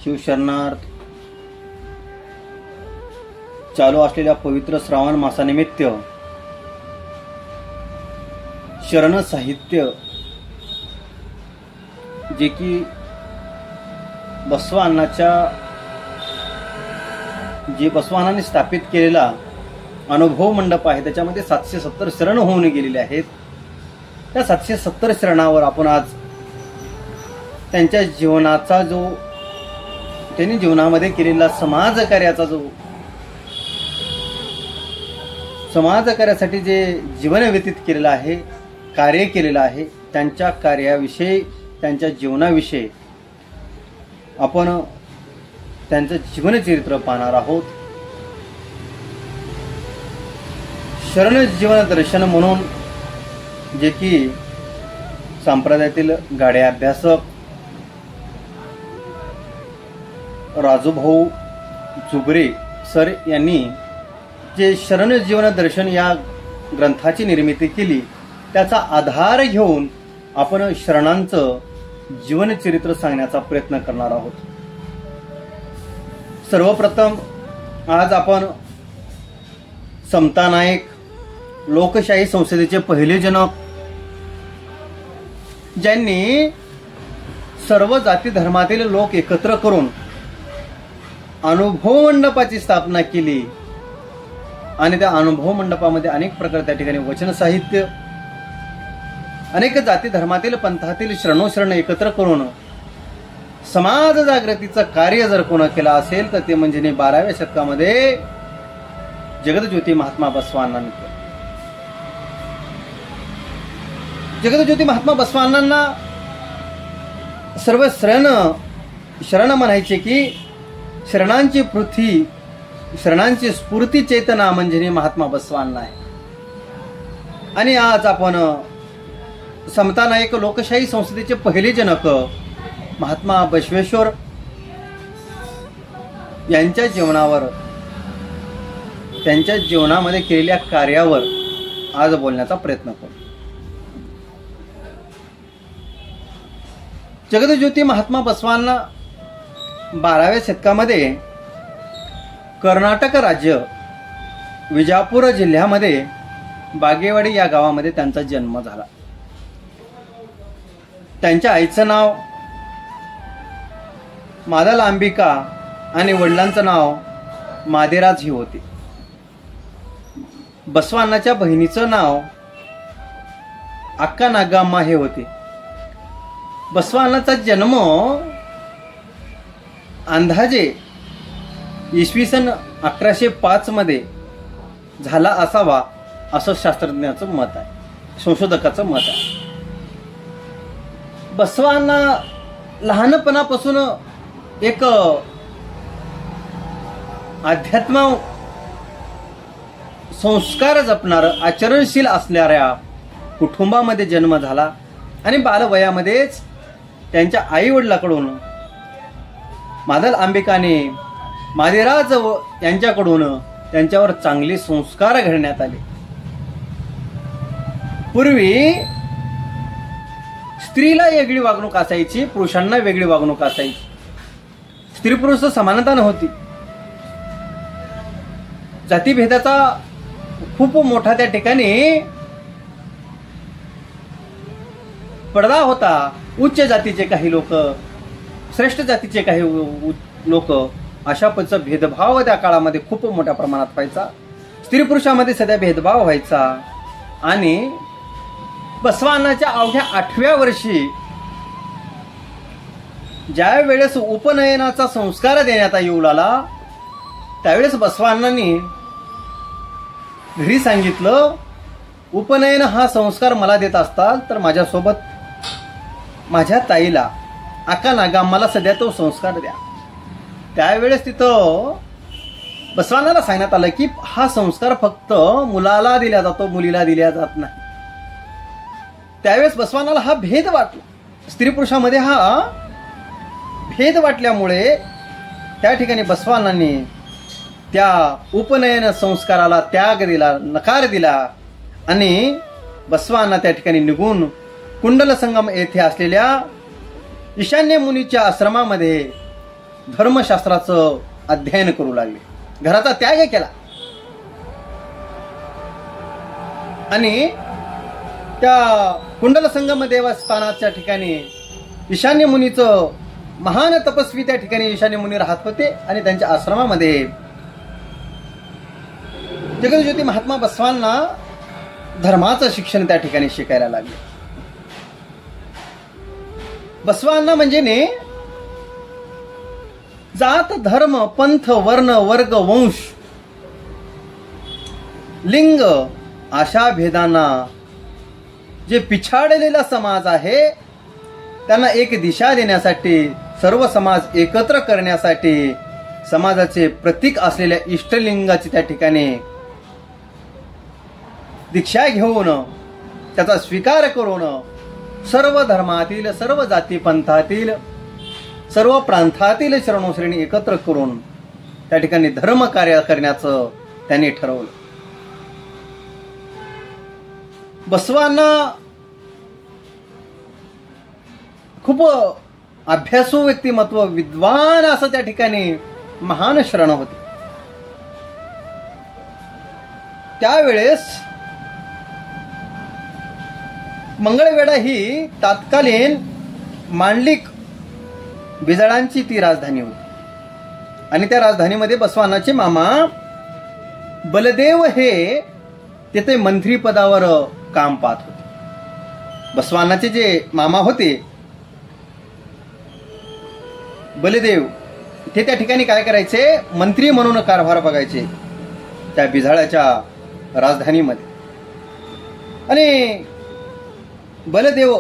शिवशरणार्थ चालू असलेल्या पवित्र श्रावण मासानिमित्त शरण साहित्य जे की बसवानाने स्थापित केलेला अनुभव मंडप आहे, त्याच्यामध्ये 770 शरण होऊन गेलेले आहेत. त्या 770 शरणावर आपण आज त्यांच्या जीवनाचा त्यांनी जीवनामध्ये केलेला समाजकार्यासाठी जे जीवन व्यतीत केलेलं आहे, कार्य केलेलं आहे, त्यांच्या कार्याविषयी, त्यांच्या जीवनाविषयी आपण त्यांचं जीवनचरित्र पाहणार आहोत. शरण जीवन दर्शन म्हणून जे की संप्रदायातील गाडे अभ्यासक राजूभाऊ जुबरे सर यांनी जे शरण जीवन दर्शन या ग्रंथाची निर्मिती केली, त्याचा आधार घेऊन आपण शरणांचं जीवनचरित्र सांगण्याचा प्रयत्न करणार आहोत. सर्वप्रथम आज आपण समता नाईक लोकशाही संसदेचे पहिले जनक, ज्यांनी सर्व जाती धर्मातील लोक एकत्र करून अनुभव मंडपाची स्थापना केली आणि त्या अनुभव मंडपामध्ये अनेक प्रकार त्या ठिकाणी वचन साहित्य, अनेक जाती धर्मातील पंथातील शरणोशरण एकत्र करून समाज जागृतीचं कार्य जर कोण केलं असेल तर ते म्हणजे 12व्या शतकामध्ये जगतज्योती महात्मा बसवांनांनी केलं. जगतज्योती महात्मा बसवांना सर्व शरण म्हणायचे की शरणांची पृथ्वी, शरणांची स्फूर्ती चेतना म्हणजे महात्मा बसवांना आहे. आणि आज आपण समता नाईक लोकशाही संसदेचे पहिले जनक महात्मा बसवेश्वर यांच्या जीवनावर, त्यांच्या जीवनामध्ये केलेल्या कार्यावर आज बोलण्याचा प्रयत्न करू. जगतज्योती महात्मा बसवांना 12व्या शतकामध्ये कर्नाटक राज्य विजापूर जिल्ह्यामध्ये बागेवाडी या गावामध्ये त्यांचा जन्म झाला. त्यांच्या आईचं नाव मादल अंबिका आणि वडिलांचं नाव मादेराज ही होते. बसवांनाच्या बहिणीचं नाव अक्का नागाम्मा हे होते. बसवांनाचा जन्म अंदाजे इसवी सन 1105 मध्ये झाला असावा असं शास्त्रज्ञाचं मत आहे, संशोधकाचं मत आहे. बसवांना लहानपणापासून एक अध्यात्म संस्कार जपणार, आचरणशील असणाऱ्या कुटुंबामध्ये जन्म झाला आणि बालवयामध्येच त्यांच्या आई वडिलांकडून मादल अंबिकाने मादेराज यांच्याकडून त्यांच्यावर चांगले संस्कार घडण्यात आले. पूर्वी स्त्रीला वेगळी वागणूक असायची, पुरुषांना वेगळी वागणूक असायची. स्त्री पुरुष समानता नव्हती. जातीभेदाचा खूप मोठा त्या ठिकाणी पडदा होता. उच्च जातीचे काही लोक, श्रेष्ठ जातीचे काही लोक, अशा पद्धतीचा भेदभाव त्या काळामध्ये खूप मोठ्या प्रमाणात व्हायचा. स्त्री पुरुषामध्ये सध्या भेदभाव व्हायचा. आणि बसवांनाच्या अवघ्या 8व्या वर्षी ज्या वेळेस उपनयनाचा संस्कार देण्यात येऊ लागला, त्यावेळेस बसवांनांनी घरी सांगितलं, उपनयन हा संस्कार मला देत असताल तर माझ्यासोबत माझ्या ताईला अक्का नागाम्माला सध्या तो संस्कार द्या. त्यावेळेस तिथं बसवांना सांगण्यात आलं की हा संस्कार फक्त मुलाला दिला जातो, मुलीला दिला जात नाही. त्यावेळेस बसवांना हा भेद वाटला, स्त्री पुरुषामध्ये हा भेद वाटल्यामुळे त्या ठिकाणी बसवांनांनी त्या उपनयन संस्काराला त्याग दिला, नकार दिला आणि बसवांना त्या ठिकाणी निघून कुंडल संगम येथे असलेल्या ईशान्य मुनीच्या आश्रमामध्ये धर्मशास्त्राचं अध्ययन करू लागले. घराचा त्याग केला आणि त्या कुंडल संगम देवस्थानाच्या ठिकाणी ईशान्य मुनीचं महान तपस्वी त्या ठिकाणी ईशान्य मुनी राहत होते आणि त्यांच्या आश्रमामध्ये जगज्योती महात्मा बसवांना धर्माचं शिक्षण त्या ठिकाणी शिकायला लागले. बसवांना म्हणजे ने जात धर्म पंथ वर्ण वर्ग वंश लिंग अशा भेदांना जे पिछाडलेला समाज आहे त्यांना एक दिशा देण्यासाठी, सर्व समाज एकत्र करण्यासाठी समाजाचे प्रतीक असलेल्या इष्टलिंगाची त्या ठिकाणी दीक्षा घेऊन त्याचा स्वीकार करून सर्व धर्मातील, सर्व जाती पंथातील, सर्व प्रांतातील शरणोश्रेणी एकत्र करून त्या ठिकाणी धर्म कार्य करण्याचं त्यांनी ठरवलं. बसवांना खूप अभ्यासू व्यक्तिमत्व, विद्वान असं त्या ठिकाणी महान शरण होते. त्यावेळेस मंगळवेढा ही तात्कालीन मांडलिक बिजाळांची ती राजधानी होती आणि त्या राजधानीमध्ये बसवानाचे मामा बलदेव हे तेथे मंत्री पदावर काम पाहत होते. बसवानाचे जे मामा होते बलदेव ते त्या ठिकाणी काय करायचे, मंत्री म्हणून कारभार बघायचे त्या बिजाळाच्या राजधानीमध्ये. आणि बलदेव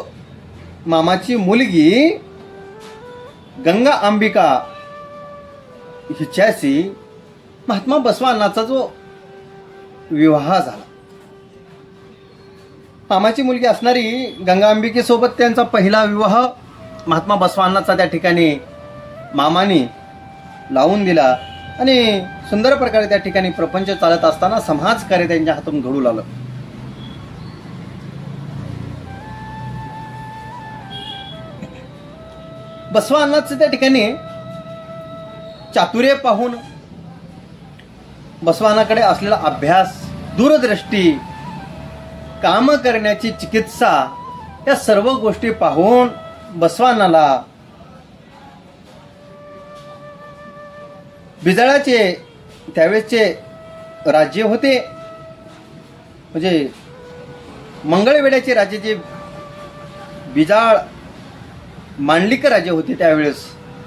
मामाची मुलगी गंगा अंबिका हिच्याशी महात्मा बसवांनाचा जो विवाह झाला, मामाची मुलगी असणारी गंगा अंबिकेसोबत त्यांचा पहिला विवाह महात्मा बसवांनाचा त्या ठिकाणी मामानी लावून दिला आणि सुंदर प्रकारे त्या ठिकाणी प्रपंच चालत असताना समाजकार्य त्यांच्या हातून घडू लागलं. बसवांनाचं त्या ठिकाणी चातुर्य पाहून, बसवानाकडे असलेला अभ्यास, दूरदृष्टी, काम करण्याची चिकित्सा, या सर्व गोष्टी पाहून बसवानाला बिजाळाचे त्यावेळेसचे राज्य होते म्हणजे मंगळवेढ्याचे राज्य जे बिजाळ मांडलिक राज्य होते त्यावेळेस,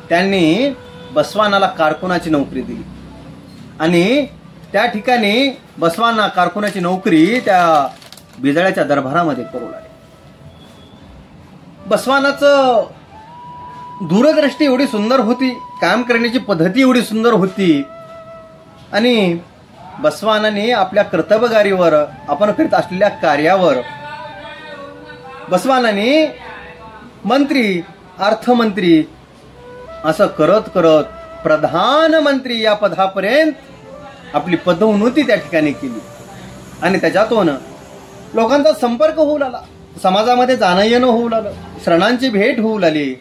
त्यांनी बसवानाला कारकुनाची नोकरी दिली आणि त्या ठिकाणी बसवांना कारकुनाची नोकरी त्या बिजाळ्याच्या दरबारामध्ये करू लागली. बसवानाचं दूरदृष्टी एवढी सुंदर होती, काम करण्याची पद्धती एवढी सुंदर होती आणि बसवानाने आपल्या कर्तव्यगारीवर, आपण करीत असलेल्या कार्यावर बसवानाने मंत्री, अर्थमंत्री असं करत करत प्रधानमंत्री या पदापर्यंत आपली पदोन्नती त्या ठिकाणी केली आणि त्याच्यातून लोकांचा संपर्क होऊ लागला, समाजामध्ये जाणं येणं होऊ लागलं, शरणांची भेट होऊ लागली.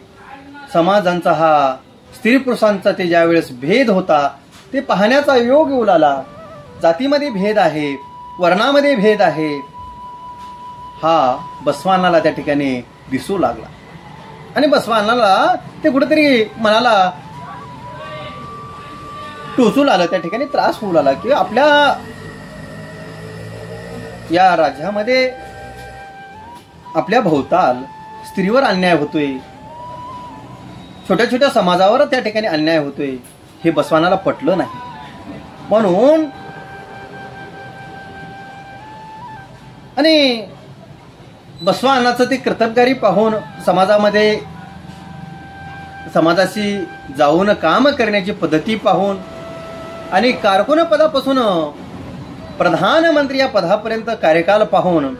समाजांचा हा स्त्री पुरुषांचा ते ज्यावेळेस भेद होता ते पाहण्याचा योग येऊ लागला. जातीमध्ये भेद आहे, वर्णामध्ये भेद आहे, हा बसवानाला त्या ठिकाणी दिसू लागला आणि बसवानाला ते कुठेतरी मनाला टोचू लागलं, त्या ठिकाणी त्रास होऊ लागला की आपल्या या राज्यामध्ये आपल्या भोवताल स्त्रीवर अन्याय होतोय, छोट्या छोट्या समाजावर त्या ठिकाणी अन्याय होतोय, हे बसवानाला पटलं नाही. म्हणून आणि बसवानाचं ते कर्तबगारी पाहून समाजामध्ये समाजाशी जाऊन काम करण्याची पद्धती पाहून आणि कारकुन पदापासून प्रधानमंत्री या पदापर्यंत कार्यकाल पाहून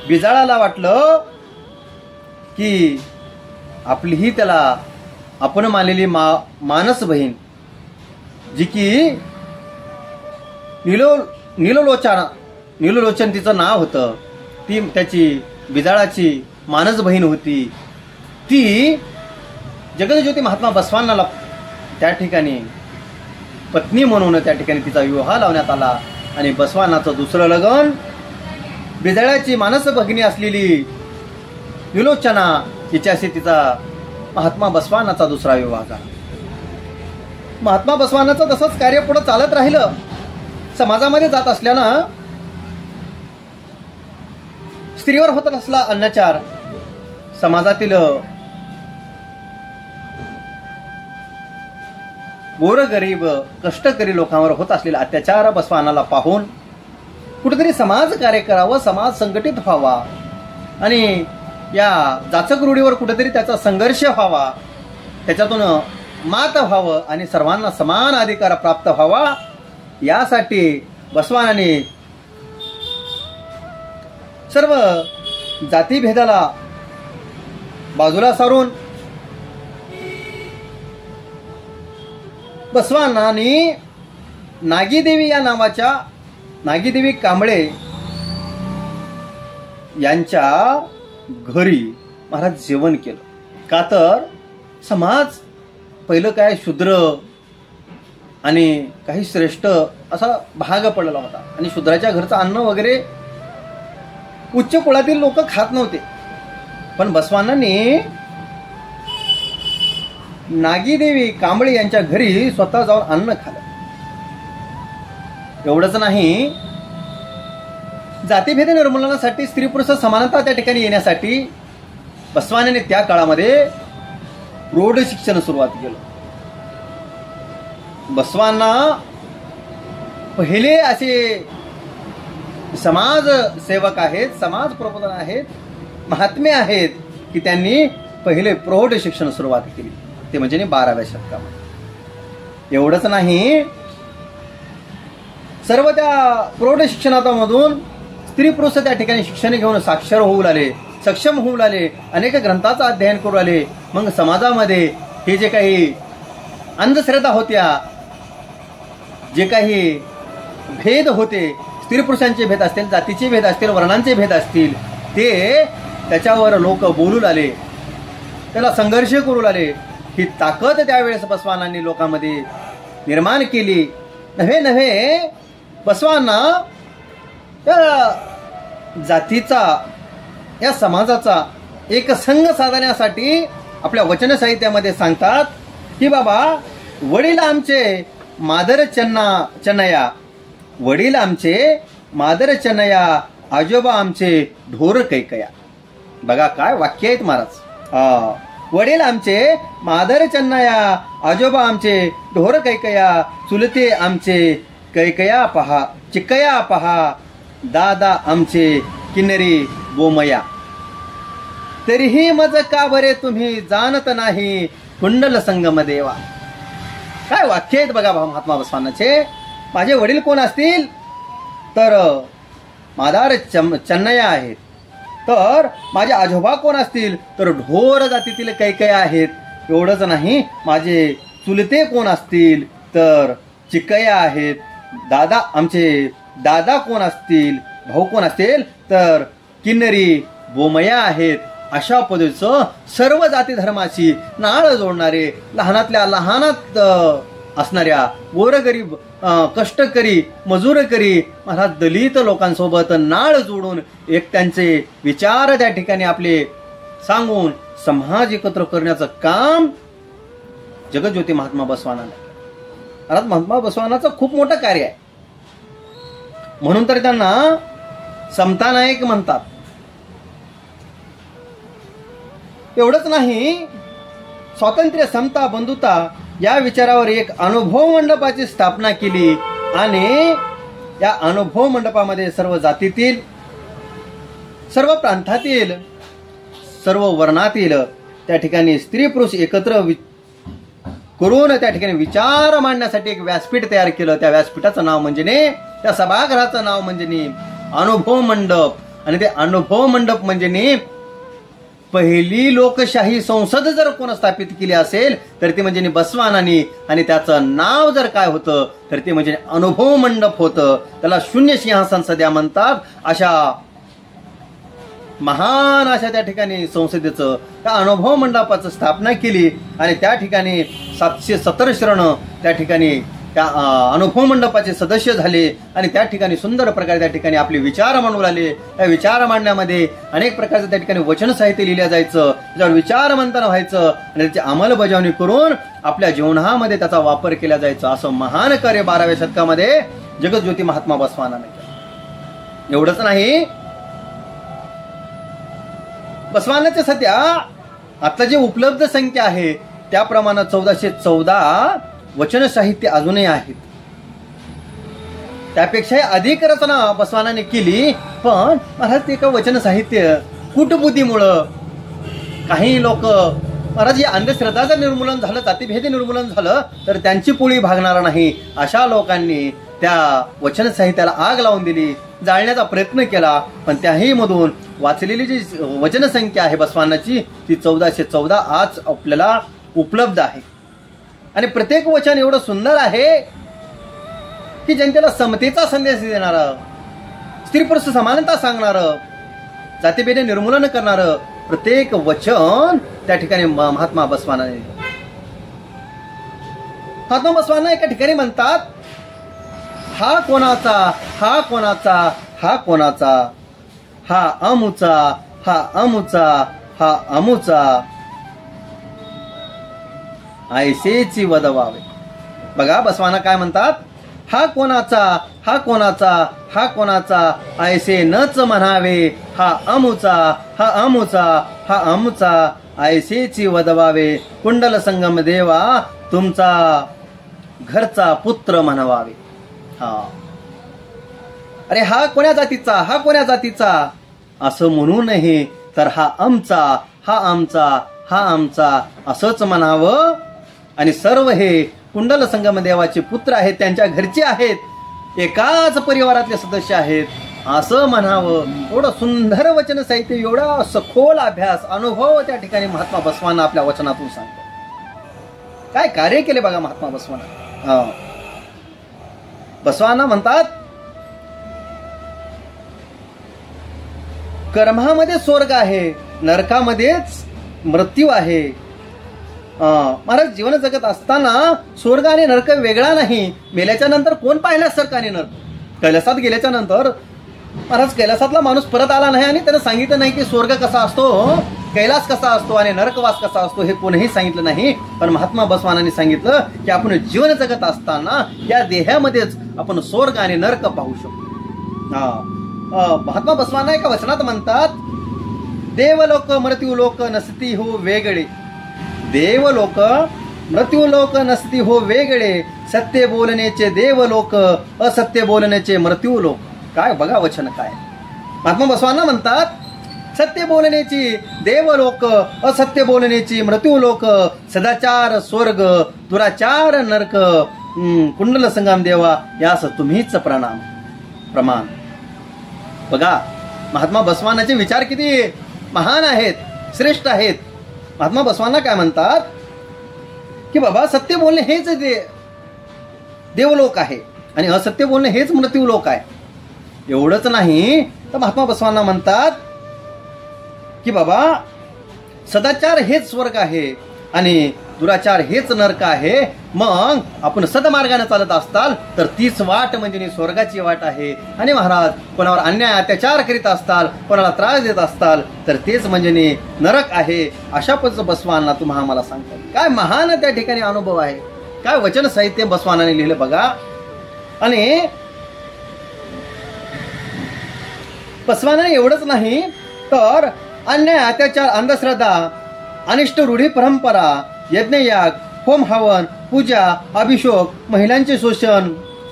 बिजाळाला वाटलं की आपलीही त्याला आपण मानलेली मानस बहीण जी की नीलोलोचन तिचं नाव होतं, ती त्याची बिजाळाची मानस बहीण होती, ती जगज्योती महात्मा त्या ठिकाणी पत्नी म्हणून त्या ठिकाणी तिचा विवाह लावण्यात आला आणि बसवानाचं दुसरं लग्न बिजाळ्याची मानस भगिनी असलेली विलोचना हिच्याशी तिचा महात्मा बसवानाचा दुसरा विवाह झाला. महात्मा बसवानाचं तसंच कार्य पुढे चालत राहिलं. समाजामध्ये जात असल्यानं स्त्रीवर होत असला अत्याचार, समाजातील गोरगरीब कष्टकरी लोकांवर होत असलेला अत्याचार बसवानाला पाहून कुठेतरी समाज कार्य करावं, समाज संघटित व्हावा आणि या जाचक रूढीवर कुठेतरी त्याचा संघर्ष व्हावा, त्याच्यातून मात व्हावं आणि सर्वांना समान अधिकार प्राप्त व्हावा, यासाठी बसवानाने सर्व जातीभेदाला बाजूला सारून बसवानाने नागीदेवी या नावाच्या नागीदेवी कांबळे यांच्या घरी महाराज जेवण केलं. का तर समाज पहिलं काय शूद्र आणि काही श्रेष्ठ असा भाग पडलेला होता आणि शूद्राच्या घरचं अन्न वगैरे उच्च कुळातील लोक खात नव्हते. पण बसवानांनी नागीदेवी कांबळे यांच्या घरी स्वतः जाऊन अन्न खाल्लं. एवढंच नाही, जातीभेद निर्मूलनासाठी स्त्री पुरुष समानता त्या ठिकाणी येण्यासाठी बसवानाने त्या काळामध्ये प्रौढ शिक्षण सुरुवात केलं. बसवांना पहिले असे समाज सेवक आहेत, समाज प्रबोधन आहेत, महात्मे आहेत की त्यांनी पहिले प्रौढ शिक्षण सुरुवात केली, ते म्हणजे 12व्या शतकामध्ये. एवढंच नाही, सर्व त्या प्रौढ शिक्षणामधून स्त्री पुरुष त्या ठिकाणी शिक्षण घेऊन साक्षर होऊ लागले, सक्षम होऊ लागले, अनेक ग्रंथाचं अध्ययन करू लागले. मग समाजामध्ये हे जे काही अंधश्रद्धा होत्या, जे काही भेद होते, स्त्री पुरुषांचे भेद असतील, जातीचे भेद असतील, वर्णांचे भेद असतील, ते त्याच्यावर लोक बोलू लागले, त्याला संघर्ष करू लागले. ही ताकद त्यावेळेस बसवानांनी लोकांमध्ये निर्माण केली. नव्हे बसवांना या जातीचा, या समाजाचा एक संघ साधण्यासाठी आपल्या वचन साहित्यामध्ये सांगतात की बाबा, वडील आमचे मादर चन्नया, वडील आमचे मादर चन्नया, आजोबा आमचे ढोर कैकया. बघा काय वाक्य आहेत महाराज. वडील आमचे मादर चन्नया, आजोबा आमचे ढोर कैकया, चुलते आमचे कैकया पहा, चिकया पहा, दादा आमचे किन्नरी बोमया. तरीही मज का बरे तुम्ही जाणत नाही, कुंडल संगम देवा. काय वाक्य आहेत बघा महात्मा बसवानाचे. माझे वडील कोण असतील तर मादार चन्नया आहेत, तर माझे आजोबा कोण असतील तर ढोर जातीतील कैकया आहेत. एवढंच नाही, माझे चुलते कोण असतील तर चिकया आहेत, दादा आमचे दादा कोण असतील, भाऊ कोण असतील तर किन्नरी बोमया आहेत. अशा पद्धतीचं सर्व जाती धर्माशी नाळ जोडणारे, लहानातल्या लहानात असणाऱ्या गोरगरीब कष्टकरी मजूरकरी महाराज दलित लोकांसोबत नाळ जोडून एक त्यांचे विचार त्या ठिकाणी आपले सांगून समाज एकत्र करण्याचं काम जगज्योती महात्मा बसवानाने. महाराज महात्मा बसवानाचं खूप मोठं कार्य आहे, म्हणून तर त्यांना समता नायक म्हणतात. एवढंच नाही, स्वातंत्र्य, समता, बंधुता या विचारावर एक अनुभव मंडपाची स्थापना केली आणि या अनुभव मंडपामध्ये सर्व जातीतील, सर्व प्रांतातील, सर्व वर्णातील त्या ठिकाणी स्त्री पुरुष एकत्र करून त्या ठिकाणी विचार मांडण्यासाठी एक व्यासपीठ तयार केलं. त्या व्यासपीठाचं नाव म्हणजे, त्या सभागृहाचं नाव म्हणजे अनुभव मंडप. आणि ते अनुभव मंडप म्हणजे पहिली लोकशाही संसद जर कोण स्थापित केली असेल तर ते म्हणजे बसवानांनी, आणि त्याचं नाव जर काय होतं तर ते म्हणजे अनुभव मंडप होतं. त्याला शून्य सिंहासन सध्या म्हणतात. अशा महान अशा त्या ठिकाणी संसदेचं त्या अनुभव मंडपाचं स्थापना केली आणि त्या ठिकाणी 770 शरण त्या ठिकाणी त्या अनुभव मंडपाचे सदस्य झाले आणि त्या ठिकाणी सुंदर प्रकारे त्या ठिकाणी आपले विचार मांडू लागले. त्या विचार मांडण्यामध्ये अनेक प्रकारचं त्या ठिकाणी वचन साहित्य लिहिलं जायचं, त्याच्यावर विचार मंथन व्हायचं आणि त्याची अंमलबजावणी करून आपल्या जीवनामध्ये त्याचा वापर केला जायचा. असं महान कार्य 12व्या शतकामध्ये जगज्योती महात्मा बसवानाने केलं. एवढंच नाही, बसवानाचे सध्या आता जे उपलब्ध संख्या आहे त्याप्रमाणे 1414 वचन साहित्य अजूनही आहेत. त्यापेक्षाही अधिक रचना बसवानाने केली, पण महाराज ते का वचन साहित्य कुटबुद्धीमुळं काही लोक महाराज या अंधश्रद्धाचं निर्मूलन झालं, जातीभेद निर्मूलन झालं तर त्यांची पोळी भागणार नाही अशा लोकांनी त्या वचन साहित्याला आग लावून दिली, जाळण्याचा प्रयत्न केला. पण त्याही मधून वाचलेली जी वचन संख्या आहे बसवानाची ती 1414 आज आपल्याला उपलब्ध आहे. आणि प्रत्येक वचन एवढं सुंदर आहे की जनतेला समतेचा संदेश देणारं, स्त्री पुरुष समानता सांगणारं, जातीभेद निर्मूलन करणारं प्रत्येक वचन त्या ठिकाणी महात्मा बसवानाने. महात्मा बसवाना एका ठिकाणी म्हणतात, हा कोणाचा, हा कोणाचा, हा कोणाचा, हा अमुचा, हा अमुचा, हा अमुचा, ऐसेची वदवावे. बघा बसवाना काय म्हणतात, हा कोणाचा, हा कोणाचा, हा कोणाचा, ऐसे नच म्हणावे, हा अमुचा, हा अमुचा, हा अमुचा, ऐसेची वदवावे. कुंडल संगम देवा तुमचा घरचा पुत्र म्हणवावे. हा अरे हा कोण्या जातीचा, हा कोण्या जातीचा असं म्हणू नये, तर हा आमचा, हा आमचा, हा आमचा असंच म्हणावं. आणि सर्व हे कुंडल संगम देवाचे पुत्र आहेत, त्यांच्या घरचे आहेत, एकाच परिवारातले सदस्य आहेत असं म्हणावं. एवढं सुंदर वचन साहित्य, एवढा सखोल अभ्यास अनुभव त्या ठिकाणी महात्मा बसवाना आपल्या वचनातून सांगतो. काय कार्य केले बघा महात्मा बसवाना. बसवाना म्हणतात, कर्मामध्ये स्वर्ग आहे, नरकामध्येच मृत्यू आहे. महाराज जीवन जगत असताना स्वर्ग आणि नरक वेगळा नाही. मेल्याच्या नंतर कोण पाहिला स्वर्ग आणि नरक? कैलासात गेल्याच्या नंतर महाराज कैलासातला माणूस परत आला नाही आणि त्यानं सांगितलं नाही की स्वर्ग कसा असतो, कैलास कसा असतो आणि नरकवास कसा असतो, हे कोणीही सांगितलं नाही. पण महात्मा बसवानांनी सांगितलं की आपण जीवन जगत असताना या देहामध्येच आपण स्वर्ग आणि नरक पाहू शकतो. महात्मा बसवाना एका वचनात म्हणतात, देवलोक मृत्यूलोक नसती हो वेगळे, देवलोक मृत्यूलोक नसती हो वेगळे, सत्य बोलण्याचे देवलोक, असत्य बोलण्याचे मृत्यूलोक. काय बघा वचन काय. महात्मा बसवाना म्हणतात, सत्य बोलण्याची देवलोक, असत्य बोलण्याची मृत्यूलोक, सदाचार स्वर्ग, दुराचार नरक, कुंडल संगम देवा यास तुम्हीच प्रमाण. बघा महात्मा बसवानाचे विचार किती महान आहेत, श्रेष्ठ आहेत. महात्मा बसवाना काय म्हणतात की बाबा सत्य बोलणे हेच देवलोक आहे आणि असत्य बोलणे हेच मृत्यूलोक आहे. एवढंच नाही तर महात्मा बसवाना म्हणतात की बाबा सदाचार हेच स्वर्ग आहे आणि दुराचार हेच नरक आहे. मग आपण सदमार्गाने चालत असताल तर तीच वाट म्हणजे स्वर्गाची वाट आहे. आणि महाराज कोणावर अन्याय अत्याचार करीत असताल, कोणाला त्रास देत असताल तर तेच म्हणजे नरक आहे. अशा पद्धतीचं बसवाना तुम्हाला आम्हाला सांगतात. काय महान त्या ठिकाणी अनुभव आहे, काय वचन साहित्य बसवानाने लिहिलं बघा. आणि बसवानाने एवढंच नाही तर अन्याय अत्याचार अंधश्रद्धा अनिष्ट रूढी परंपरा यज्ञयाग होम हवन पूजा अभिषेक महिलांचे शोषण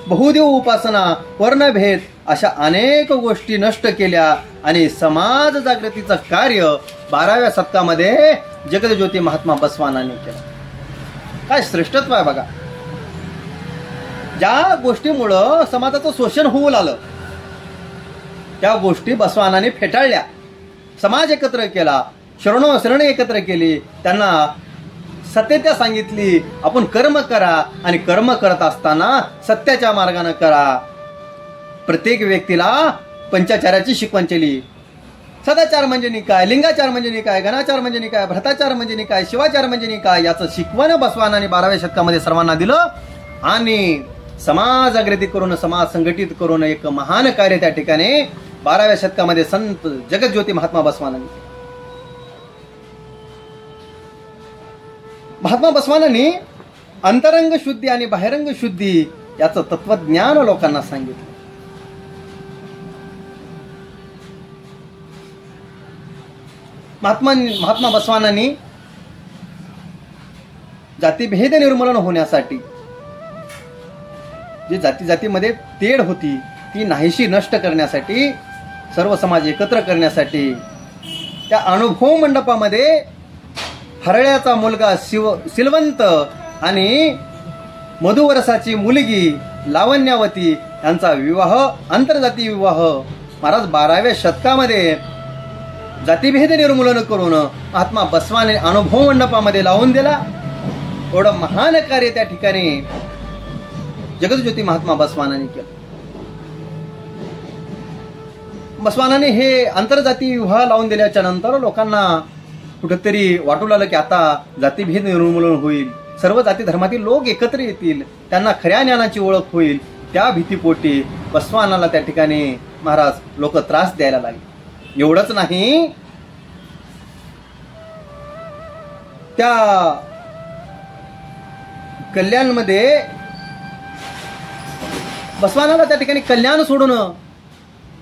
बहुदेव उपासना वर्णभेद अशा अनेक गोष्टी नष्ट केल्या आणि समाज जागृतीचं कार्य 12व्या शतकामध्ये जगज्योती महात्मा बसवानांनी केलं. काय श्रेष्ठत्व आहे बघा. ज्या गोष्टीमुळं समाजाचं शोषण होऊ लागलं त्या गोष्टी बसवानाने फेटाळल्या, समाज एकत्र केला, शरण एकत्र केली, त्यांना सत्यता सांगितली. आपण कर्म करा आणि कर्म करत असताना सत्याच्या मार्गाने करा. प्रत्येक व्यक्तीला पंचाचार्याची शिकवण केली. सदाचार म्हणजे काय, लिंगाचार म्हणजे काय, गणाचार म्हणजे काय, भ्रताचार म्हणजे काय, शिवाचार म्हणजे काय, याचं शिकवण बसवानाने 12व्या शतकामध्ये सर्वांना दिलं आणि समाज जागृती करून, समाज संघटित करून एक महान कार्य त्या ठिकाणी 12व्या शतकामध्ये संत जगज्योती महात्मा बसवानांनी. महात्मा बसवानांनी अंतरंग शुद्धी आणि बाहेरंग शुद्धी याचं तत्वज्ञान लोकांना सांगितलं. महात्मा बसवानांनी जातीभेद निर्मूलन होण्यासाठी, जी जातीमध्ये तेढ होती ती नाहीशी नष्ट करण्यासाठी, सर्व समाज एकत्र करण्यासाठी त्या अनुभव मंडपामध्ये हरळ्याचा मुलगा सिलवंत आणि मधुवरसाची मुलगी लावण्यावती यांचा विवाह, आंतरजाती विवाह महाराज 12व्या शतकामध्ये जातीभेद निर्मूलन करून महात्मा बसवाने अनुभव मंडपामध्ये लावून दिला. एवढं महान कार्य त्या ठिकाणी जगज्योती महात्मा बसवानांनी केलं. बसवानाने हे आंतरजाती विवाह लावून दिल्याच्या नंतर लोकांना कुठेतरी वाटू लागलं की आता जातीभेद निर्मूलन होईल, सर्व जाती धर्मातील लोक एकत्र येतील, त्यांना खऱ्या ज्ञानाची ओळख होईल. त्या भीतीपोटी बसवानाला त्या ठिकाणी महाराज लोक त्रास द्यायला लागले. एवढंच नाही, त्या कल्याणमध्ये बसवानाला त्या ठिकाणी कल्याण सोडून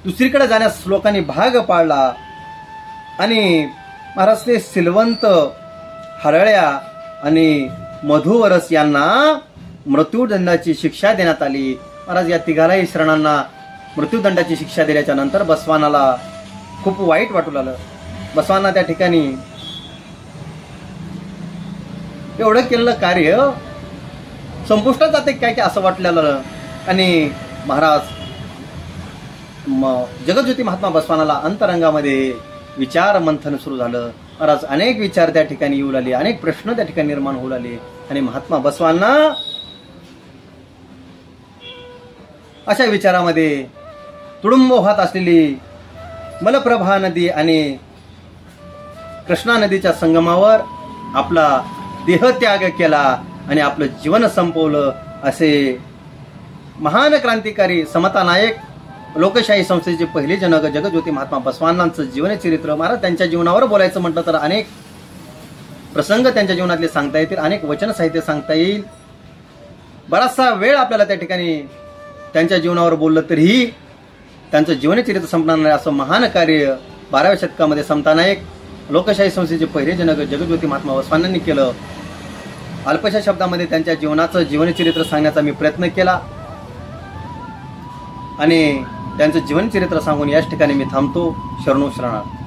दुसरीकडे जाण्यास लोकांनी भाग पाडला आणि महाराज ते सिलवंत, हरळ्या आणि मधुवरस यांना मृत्यूदंडाची शिक्षा देण्यात आली. महाराज या तिघालाही शरणांना मृत्यूदंडाची शिक्षा दिल्याच्या नंतर बसवानाला खूप वाईट वाटू लागलं. बसवांना त्या ठिकाणी एवढं केलेलं कार्य संपुष्टात जाते काय असं वाटलेलं आणि महाराज जगज्योती महात्मा बसवानाला अंतरंगामध्ये विचार मंथन सुरू झालं. महाराज अनेक विचार त्या ठिकाणी येऊ लागले, अनेक प्रश्न त्या ठिकाणी निर्माण होऊ लागले आणि महात्मा बसवांना अशा विचारामध्ये तुडुंब वाहत असलेली मलप्रभा नदी आणि कृष्णा नदीच्या संगमावर आपला देहत्याग केला आणि आपलं जीवन संपवलं. असे महान क्रांतिकारी, समता नायक, लोकशाही संस्थेचे पहिले जनक जगज्योती महात्मा बसवानांचं जीवनचरित्र. महाराज त्यांच्या जीवनावर बोलायचं म्हटलं तर अनेक प्रसंग त्यांच्या जीवनातले सांगता येतील, अनेक वचन साहित्य सांगता येईल. बराचसा वेळ आपल्याला त्या ठिकाणी त्यांच्या जीवनावर बोललं तरीही त्यांचं जीवनचरित्र संपणार नाही. असं महान कार्य 12व्या शतकामध्ये समता नायक, लोकशाही संस्थेचे पहिले जनक जगज्योती महात्मा बसवानांनी केलं. अल्पशा शब्दामध्ये त्यांच्या जीवनाचं जीवनचरित्र सांगण्याचा मी प्रयत्न केला आणि त्यांचं जीवनचरित्र सांगून याच ठिकाणी मी थांबतो. शरणो शरणार्थ.